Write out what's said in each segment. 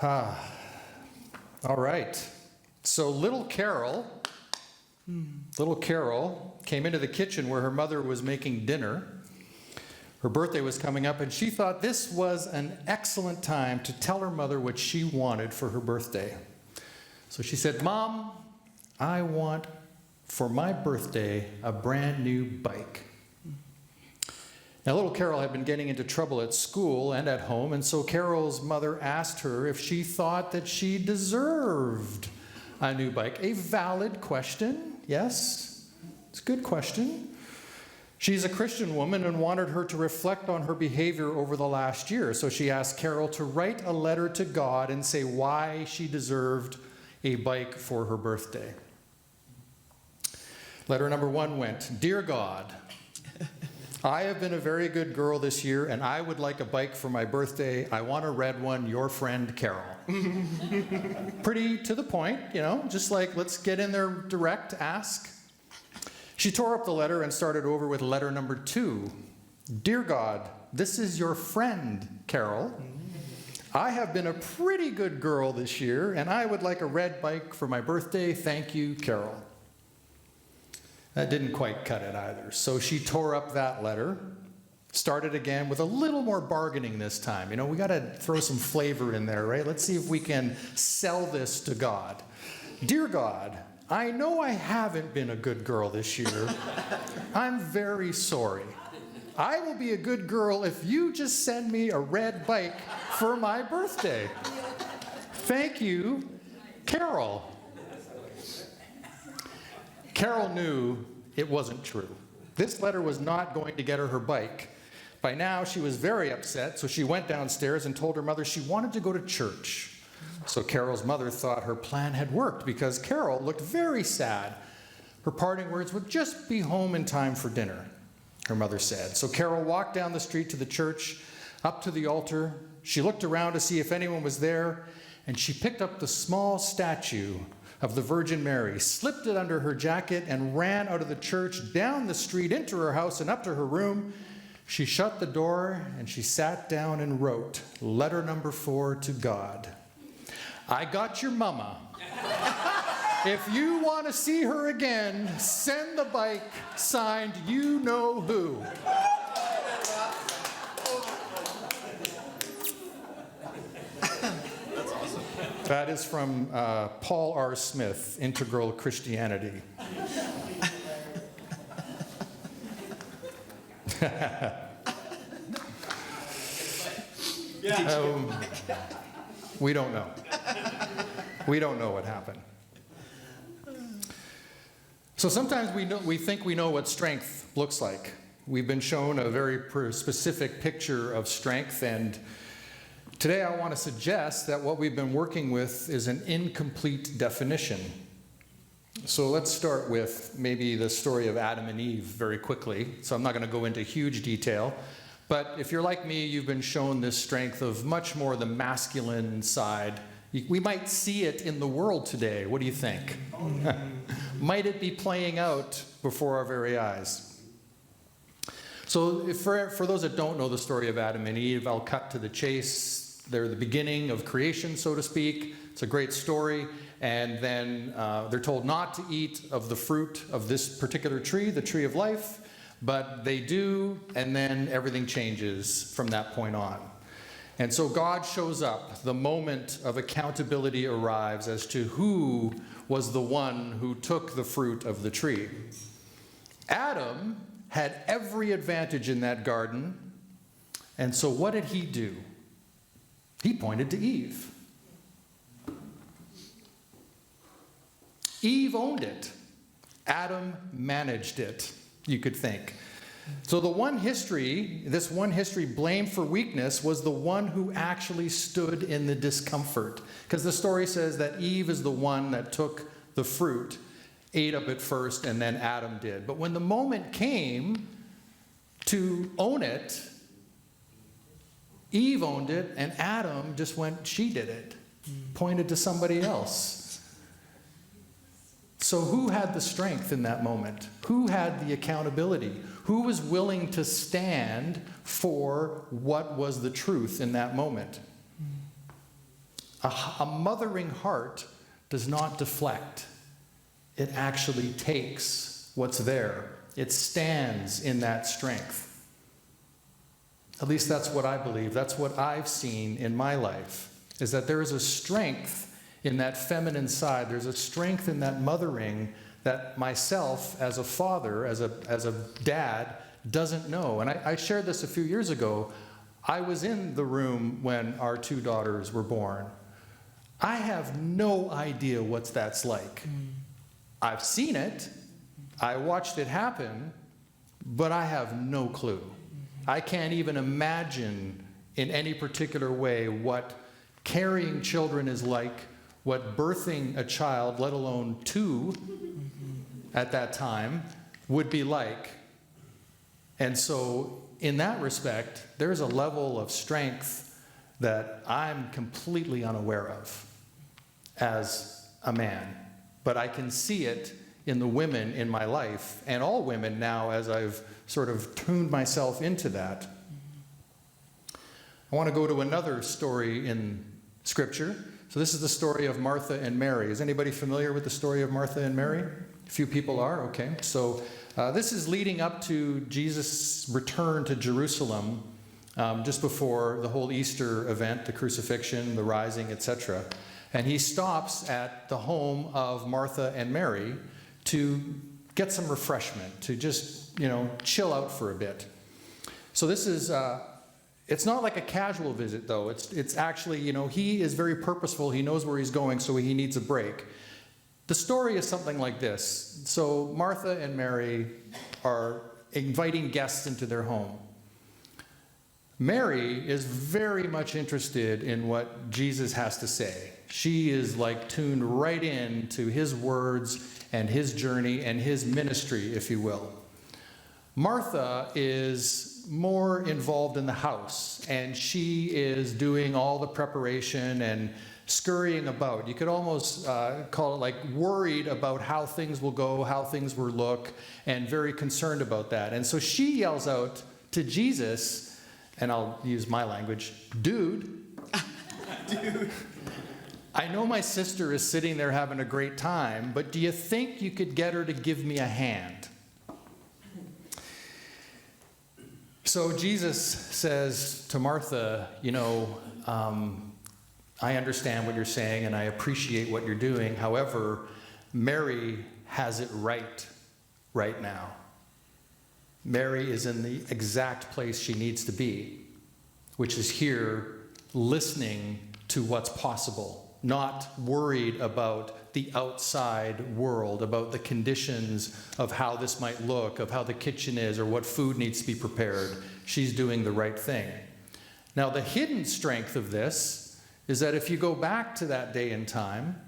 All right. So little Carol came into the kitchen where her mother was making dinner. Her birthday was coming up, and she thought this was an excellent time to tell her mother what she wanted for her birthday. So she said, "Mom, I want for my birthday a brand new bike." Now, little Carol had been getting into trouble at school and at home, and so Carol's mother asked her if she thought that she deserved a new bike. A valid question, yes, it's a good question. She's a Christian woman and wanted her to reflect on her behavior over the last year, so she asked Carol to write a letter to God and say why she deserved a bike for her birthday. Letter number 1 went, "Dear God, I have been a very good girl this year, and I would like a bike for my birthday. I want a red one, your friend Carol." Pretty to the point, just like let's get in there direct, ask. She tore up the letter and started over with letter number 2. "Dear God, this is your friend Carol. I have been a pretty good girl this year, and I would like a red bike for my birthday. Thank you, Carol." That didn't quite cut it either. So she tore up that letter, started again with a little more bargaining this time. We got to throw some flavor in there, right? Let's see if we can sell this to God. "Dear God, I know I haven't been a good girl this year. I'm very sorry. I will be a good girl if you just send me a red bike for my birthday. Thank you, Carol." Carol knew it wasn't true. This letter was not going to get her bike. By now, she was very upset, so she went downstairs and told her mother she wanted to go to church. So Carol's mother thought her plan had worked because Carol looked very sad. Her parting words would just be home in time for dinner, her mother said. So Carol walked down the street to the church, up to the altar. She looked around to see if anyone was there, and she picked up the small statue of the Virgin Mary, slipped it under her jacket, and ran out of the church, down the street, into her house, and up to her room. She shut the door, and she sat down and wrote letter number 4 to God. "I got your mama. If you want to see her again, send the bike, signed you know who." That is from Paul R. Smith, Integral Christianity. We don't know. We don't know what happened. So sometimes we think we know what strength looks like. We've been shown a very specific picture of strength, and today I want to suggest that what we've been working with is an incomplete definition. So let's start with maybe the story of Adam and Eve very quickly. So I'm not going to go into huge detail, but if you're like me, you've been shown this strength of much more the masculine side. We might see it in the world today. What do you think? Might it be playing out before our very eyes? So for those that don't know the story of Adam and Eve, I'll cut to the chase. They're the beginning of creation, so to speak. It's a great story. And then they're told not to eat of the fruit of this particular tree, the tree of life, but they do, and then everything changes from that point on. And so God shows up. The moment of accountability arrives as to who was the one who took the fruit of the tree. Adam had every advantage in that garden, and so what did he do? He pointed to Eve. Eve owned it. Adam managed it, you could think. So this one history blamed for weakness was the one who actually stood in the discomfort. Because the story says that Eve is the one that took the fruit, ate of it first, and then Adam did. But when the moment came to own it, Eve owned it, and Adam just went, she did it, pointed to somebody else. So who had the strength in that moment? Who had the accountability? Who was willing to stand for what was the truth in that moment? A mothering heart does not deflect. It actually takes what's there. It stands in that strength. At least that's what I believe. That's what I've seen in my life, is that there is a strength in that feminine side. There's a strength in that mothering that myself, as a father, as a dad, doesn't know. And I shared this a few years ago. I was in the room when our two daughters were born. I have no idea what that's like. I've seen it. I watched it happen, but I have no clue. I can't even imagine in any particular way what carrying children is like, what birthing a child, let alone two, at that time, would be like. And so, in that respect, there's a level of strength that I'm completely unaware of as a man. But I can see it in the women in my life, and all women now, as I've sort of tuned myself into that. I want to go to another story in Scripture. So this is the story of Martha and Mary. Is anybody familiar with the story of Martha and Mary? A few people are, okay. So this is leading up to Jesus' return to Jerusalem, just before the whole Easter event, the crucifixion, the rising, etc. And he stops at the home of Martha and Mary to get some refreshment, to just, chill out for a bit. So this is, it's not like a casual visit, though. It's actually, he is very purposeful. He knows where he's going, so he needs a break. The story is something like this. So Martha and Mary are inviting guests into their home. Mary is very much interested in what Jesus has to say. She is like tuned right in to his words and his journey and his ministry, if you will. Martha is more involved in the house, and she is doing all the preparation and scurrying about. You could almost call it like worried about how things will go, how things will look, and very concerned about that. And so she yells out to Jesus, and I'll use my language, "Dude, dude, I know my sister is sitting there having a great time, but do you think you could get her to give me a hand?" So Jesus says to Martha, I understand what you're saying and I appreciate what you're doing. However, Mary has it right now. Mary is in the exact place she needs to be, which is here listening to what's possible, not worried about the outside world, about the conditions of how this might look, of how the kitchen is, or what food needs to be prepared. She's doing the right thing. Now, the hidden strength of this is that if you go back to that day and time,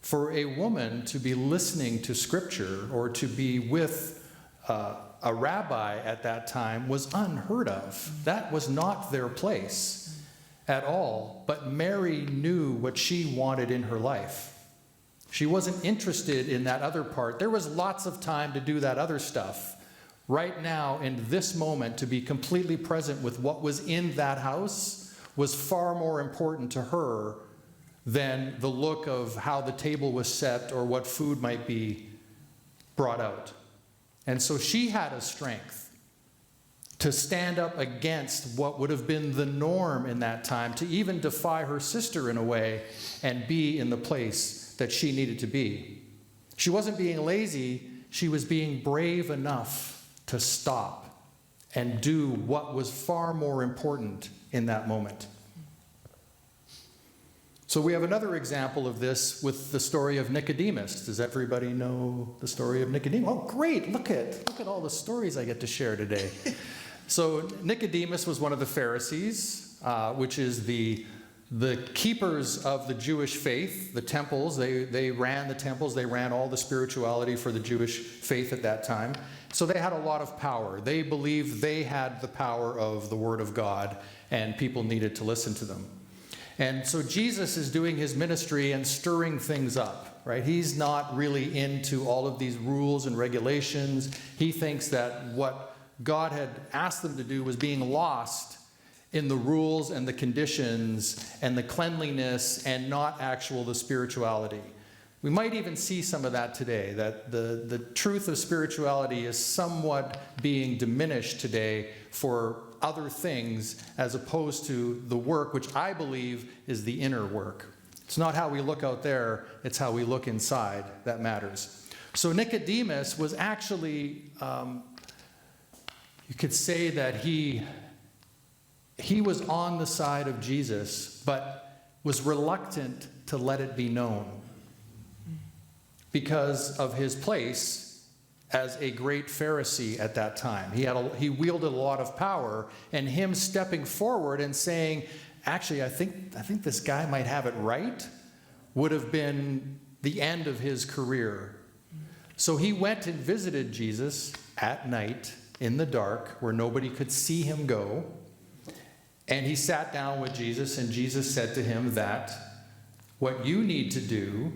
for a woman to be listening to Scripture or to be with a rabbi at that time was unheard of. That was not their place at all. But Mary knew what she wanted in her life. She wasn't interested in that other part. There was lots of time to do that other stuff. Right now, in this moment, to be completely present with what was in that house was far more important to her than the look of how the table was set or what food might be brought out. And so she had a strength to stand up against what would have been the norm in that time, to even defy her sister in a way and be in the place that she needed to be. She wasn't being lazy, she was being brave enough to stop and do what was far more important in that moment. So we have another example of this with the story of Nicodemus. Does everybody know the story of Nicodemus? Oh, great, look at all the stories I get to share today. So Nicodemus was one of the Pharisees, which is the keepers of the Jewish faith, the temples. They ran the temples, they ran all the spirituality for the Jewish faith at that time. So they had a lot of power. They believed they had the power of the Word of God, and people needed to listen to them. And so Jesus is doing his ministry and stirring things up, right? He's not really into all of these rules and regulations. He thinks that what God had asked them to do was being lost, in the rules and the conditions and the cleanliness and not the spirituality. We might even see some of that today, that the truth of spirituality is somewhat being diminished today for other things as opposed to the work, which I believe is the inner work. It's not how we look out there, it's how we look inside that matters. So Nicodemus was actually, you could say that he was on the side of Jesus, but was reluctant to let it be known because of his place as a great Pharisee at that time. He wielded a lot of power, and him stepping forward and saying, actually, I think this guy might have it right, would have been the end of his career. So he went and visited Jesus at night in the dark where nobody could see him go. And he sat down with Jesus, and Jesus said to him that what you need to do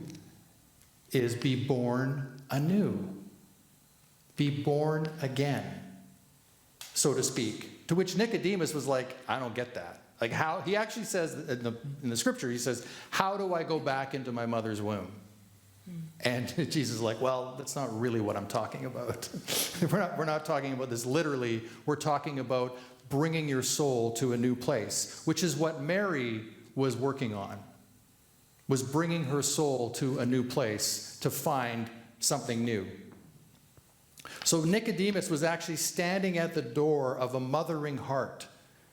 is be born anew. Be born again, so to speak. To which Nicodemus was like, I don't get that. Like how, he actually says in the scripture, he says, how do I go back into my mother's womb? And Jesus is like, well, that's not really what I'm talking about. We're not talking about this literally. We're talking about bringing your soul to a new place, which is what Mary was working on, was bringing her soul to a new place to find something new. So Nicodemus was actually standing at the door of a mothering heart.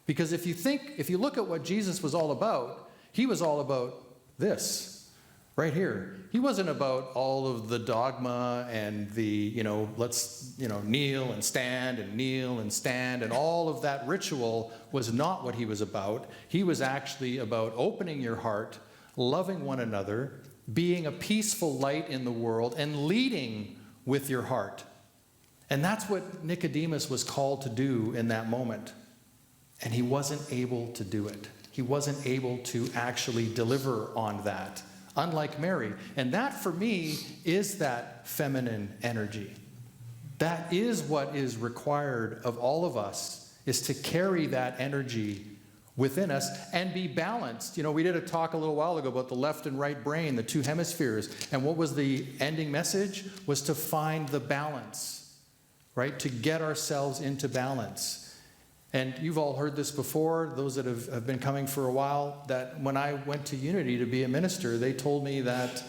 Because if you look at what Jesus was all about, he was all about this, right here. He wasn't about all of the dogma and the, let's, kneel and stand and all of that ritual was not what he was about. He was actually about opening your heart, loving one another, being a peaceful light in the world, and leading with your heart. And that's what Nicodemus was called to do in that moment. And he wasn't able to do it. He wasn't able to actually deliver on that, unlike Mary. And that, for me, is that feminine energy. That is what is required of all of us, is to carry that energy within us and be balanced. We did a talk a little while ago about the left and right brain, the two hemispheres. And what was the ending message? Was to find the balance, right? To get ourselves into balance. And you've all heard this before, those that have been coming for a while, that when I went to Unity to be a minister, they told me that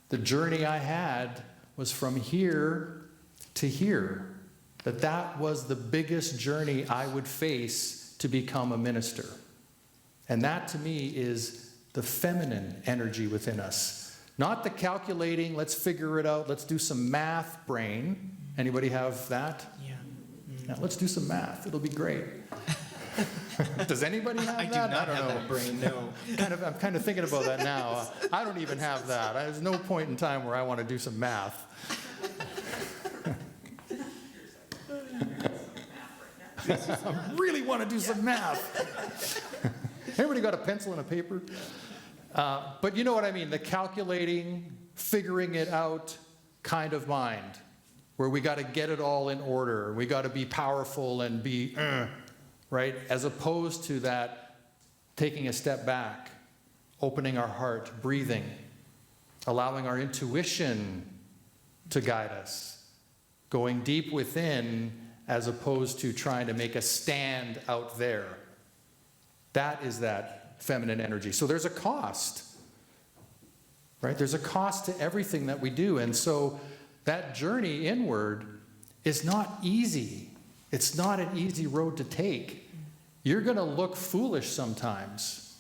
the journey I had was from here to here. That was the biggest journey I would face to become a minister. And that, to me, is the feminine energy within us. Not the calculating, let's figure it out, let's do some math brain. Anybody have that? Yeah. Yeah, let's do some math. It'll be great. Does anybody have that? I do not have that brain, no. I'm kind of thinking about that now. I don't even have that. There's no point in time where I want to do some math. I really want to do some math. Everybody got a pencil and a paper? But you know what I mean, the calculating, figuring it out kind of mind, where we got to get it all in order. We got to be powerful and be, right? As opposed to that, taking a step back, opening our heart, breathing, allowing our intuition to guide us, going deep within as opposed to trying to make a stand out there. That is that feminine energy. So there's a cost, right? There's a cost to everything that we do. And so that journey inward is not easy. It's not an easy road to take. You're going to look foolish sometimes.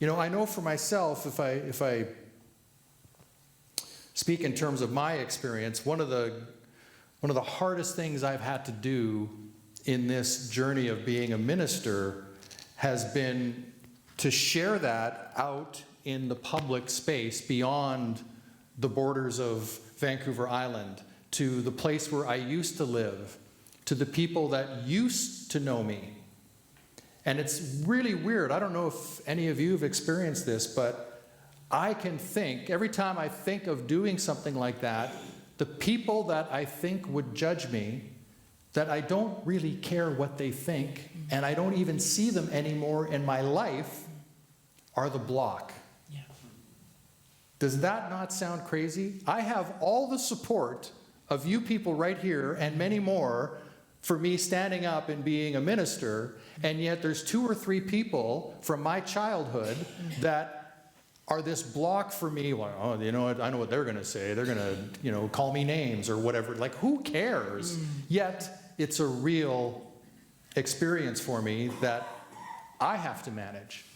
I know for myself, if I speak in terms of my experience, one of the hardest things I've had to do in this journey of being a minister has been to share that out in the public space beyond the borders of Vancouver Island, to the place where I used to live, to the people that used to know me. And it's really weird. I don't know if any of you have experienced this, but I can think, every time I think of doing something like that, the people that I think would judge me that I don't really care what they think, and I don't even see them anymore in my life, are the block. Yeah. Does that not sound crazy? I have all the support of you people right here and many more for me standing up and being a minister, and yet there's 2 or 3 people from my childhood that are this block for me. Well, oh, you know what? I know what they're going to say. They're going to, you know, call me names or whatever. Like, who cares? Yet it's a real experience for me that I have to manage.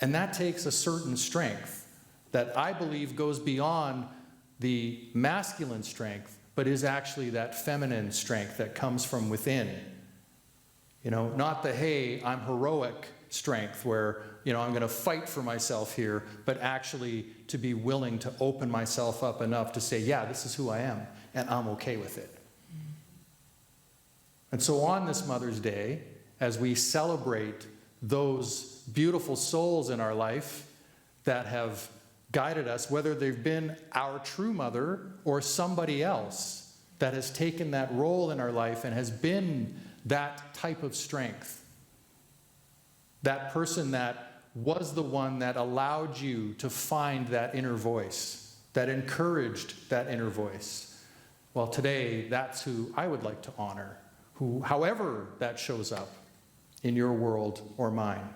And that takes a certain strength that I believe goes beyond the masculine strength, but is actually that feminine strength that comes from within. You know, not the, hey, I'm heroic strength where, you know, I'm going to fight for myself here, but actually to be willing to open myself up enough to say, yeah, this is who I am, and I'm okay with it. And so on this Mother's Day, as we celebrate those beautiful souls in our life that have guided us, whether they've been our true mother or somebody else that has taken that role in our life and has been that type of strength, that person that was the one that allowed you to find that inner voice, that encouraged that inner voice. Well, today, that's who I would like to honor, who, however that shows up in your world or mine.